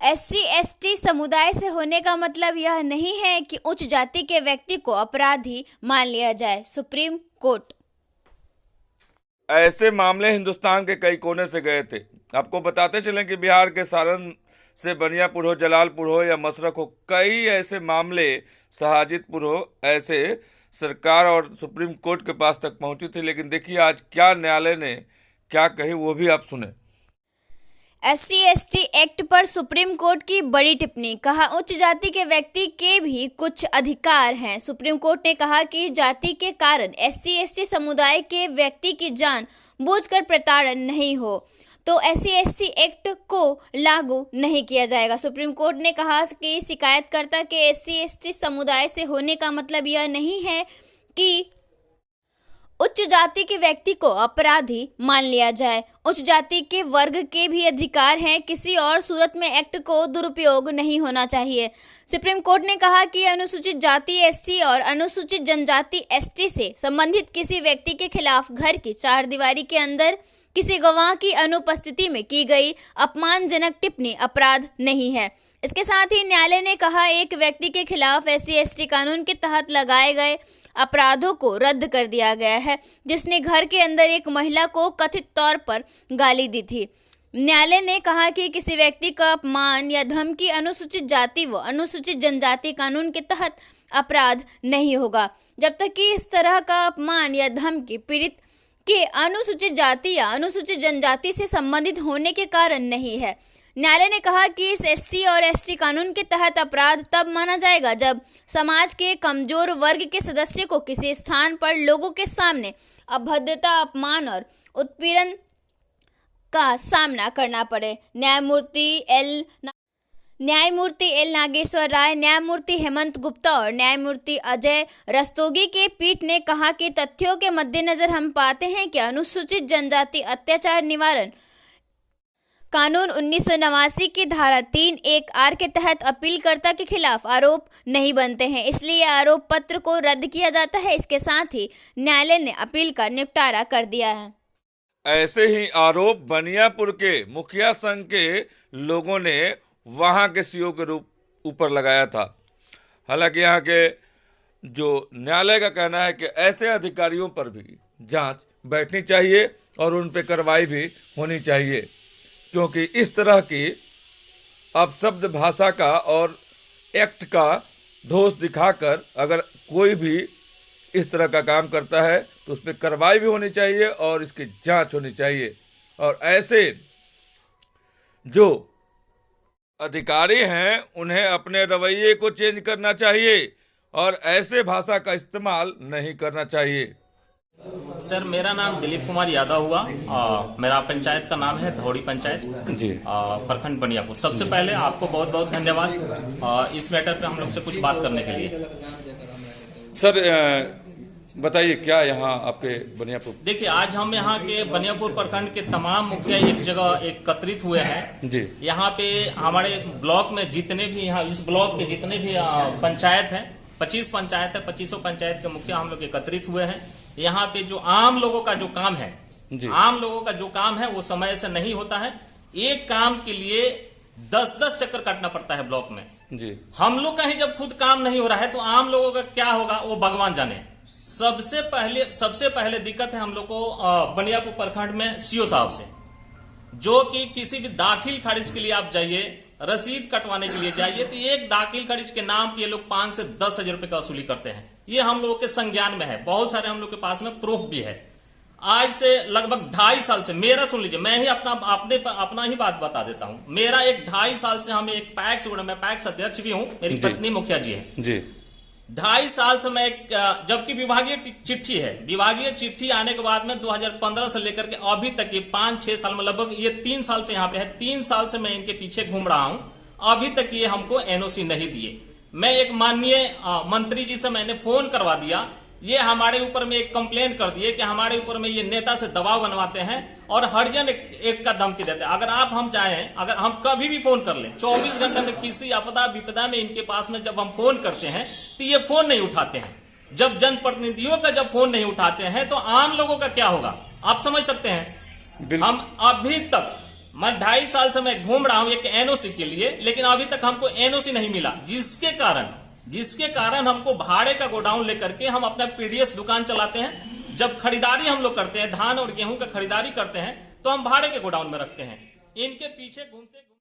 SC ST समुदाय से होने का मतलब यह नहीं है कि उच्च जाति के व्यक्ति को अपराधी मान लिया जाए। Supreme court. ऐसे मामले हिंदुस्तान के कई कोने से गए थे। आपको बताते चलें कि बिहार के सारण से बनियापुर हो, जलालपुर हो या मशरक हो, कई ऐसे मामले, शाहजीपुर हो, ऐसे सरकार और सुप्रीम कोर्ट के पास तक पहुंची थी। लेकिन देखिए आज क्या न्यायालय ने क्या कही, वो भी आप सुने। एससी एसटी एक्ट पर सुप्रीम कोर्ट की बड़ी टिप्पणी। कहा, उच्च जाति के व्यक्ति के भी कुछ अधिकार हैं। सुप्रीम कोर्ट ने कहा कि जाति के कारण एससी एसटी समुदाय के व्यक्ति की जान बूझकर प्रताड़न नहीं हो तो एससी एसटी एक्ट को लागू नहीं किया जाएगा। सुप्रीम कोर्ट ने कहा कि शिकायतकर्ता के एससी एसटी समुदाय से होने का मतलब यह नहीं है कि उच्च जाति के व्यक्ति को अपराधी मान लिया जाए। उच्च जाति के वर्ग के भी अधिकार हैं। किसी और सूरत में एक्ट को दुरुपयोग नहीं होना चाहिए। सुप्रीम कोर्ट ने कहा कि अनुसूचित जाति एससी और अनुसूचित जनजाति एसटी से संबंधित किसी व्यक्ति के खिलाफ घर की चार दीवारी के अंदर किसी गवाह की अनुपस्थिति में की गई अपमानजनक टिप्पणी अपराध नहीं है। इसके साथ ही न्यायालय ने कहा, एक व्यक्ति के खिलाफ एससी एसटी कानून के तहत लगाए गए अपराधों को रद्द कर दिया गया है, जिसने घर के अंदर एक महिला को कथित तौर पर गाली दी थी। न्यायालय ने कहा कि किसी व्यक्ति का अपमान या धमकी अनुसूचित जाति व अनुसूचित जनजाति कानून के तहत अपराध नहीं होगा, जब तक कि इस तरह का अपमान या धमकी पीड़ित के अनुसूचित जाति या अनुसूचित जनजाति से संबंधित होने के कारण नहीं है। न्यायालय ने कहा कि इस एससी और एसटी कानून के तहत अपराध तब माना जाएगा जब समाज के कमजोर वर्ग के सदस्य को किसी स्थान पर लोगों के सामने अभद्रता, अपमान और उत्पीड़न का सामना करना पड़े। न्यायमूर्ति एल नागेश्वर राय, न्यायमूर्ति हेमंत गुप्ता और न्यायमूर्ति अजय रस्तोगी के पीठ ने कहा कि तथ्यों के मद्देनजर हम पाते हैं कि अनुसूचित जनजाति अत्याचार निवारण कानून 1989 की धारा 3(1)(r) के तहत अपीलकर्ता के खिलाफ आरोप नहीं बनते हैं, इसलिए आरोप पत्र को रद्द किया जाता है। इसके साथ ही न्यायालय ने अपील का निपटारा कर दिया है। ऐसे ही आरोप बनियापुर के मुखिया संघ के लोगों ने वहां के सीओ के ऊपर लगाया था। हालांकि यहाँ के जो न्यायालय का कहना है कि ऐसे अधिकारियों पर भी जांच बैठनी चाहिए और उन पर कार्रवाई भी होनी चाहिए, क्योंकि इस तरह की अपशब्द भाषा का और एक्ट का दोष दिखाकर अगर कोई भी इस तरह का काम करता है तो उस पर कार्रवाई भी होनी चाहिए और इसकी जांच होनी चाहिए। और ऐसे जो अधिकारी हैं उन्हें अपने रवैये को चेंज करना चाहिए और ऐसे भाषा का इस्तेमाल नहीं करना चाहिए। सर, मेरा नाम दिलीप कुमार यादव हुआ। मेरा पंचायत का नाम है धौड़ी पंचायत जी, प्रखंड बनियापुर। सबसे पहले आपको बहुत बहुत धन्यवाद इस मैटर पे हम लोग से कुछ बात करने के लिए। सर बताइए क्या यहाँ आपके बनियापुर। देखिए, आज हम यहाँ के बनियापुर प्रखंड के तमाम मुखिया एक जगह एकत्रित हुए हैं जी। यहाँ पे हमारे ब्लॉक में जितने भी, यहाँ इस ब्लॉक के जितने भी पंचायत है, 25 पंचायत है, 25 पंचायत के मुखिया हम लोग एकत्रित हुए हैं। यहाँ पे जो आम लोगों का जो काम है जी, आम लोगों का जो काम है वो समय से नहीं होता है। एक काम के लिए 10-10 चक्कर काटना पड़ता है ब्लॉक में जी। हम लोग का ही जब खुद काम नहीं हो रहा है तो आम लोगों का क्या होगा वो भगवान जाने। सबसे पहले दिक्कत है हम लोग को बनियापुर प्रखंड में सीओ साहब से, जो कि किसी भी दाखिल खारिज के लिए आप जाइए, रसीद कटवाने के लिए जाइए, तो एक दाखिल खारिज के नाम पे ये लोग 5 से 10 हजार रुपए का वसूली करते हैं। ये हम लोगों के संज्ञान में है, बहुत सारे हम लोग के पास में प्रूफ भी है। आज से लगभग 2.5 साल से, मेरा सुन लीजिए, मैं ही अपना ही बात बता देता हूँ। मेरा 2.5 साल से हमें एक पैक्स, मैं पैक्स अध्यक्ष भी हूँ, मेरी पत्नी मुखिया जी है जी। 2.5 साल से मैं जबकि विभागीय चिट्ठी है, विभागीय चिट्ठी आने के बाद में 2015 से लेकर के अभी तक ये 5-6 साल में, लगभग ये 3 साल से यहाँ पे है, 3 साल से मैं इनके पीछे घूम रहा हूँ, अभी तक ये हमको एनओसी नहीं दिए। मैं एक माननीय मंत्री जी से मैंने फोन करवा दिया, ये हमारे ऊपर में एक कंप्लेन कर दिए कि हमारे ऊपर में ये नेता से दबाव बनवाते हैं और हरिजन एक का धमकी देते हैं। अगर हम चाहें, अगर हम कभी भी फोन कर लें 24 घंटे में किसी आपदा विपदा में इनके पास में जब हम फोन करते हैं तो ये फोन नहीं उठाते हैं। जब जनप्रतिनिधियों का जब फोन नहीं उठाते हैं तो आम लोगों का क्या होगा आप समझ सकते हैं। हम अभी तक मैं 2.5 साल से मैं घूम रहा हूं एक एनओसी के लिए, लेकिन अभी तक हमको एनओसी नहीं मिला, जिसके कारण हमको भाड़े का गोडाउन लेकर के हम अपना पीडीएस दुकान चलाते हैं। जब खरीदारी हम लोग करते हैं, धान और गेहूं का खरीदारी करते हैं, तो हम भाड़े के गोडाउन में रखते हैं। इनके पीछे घूमते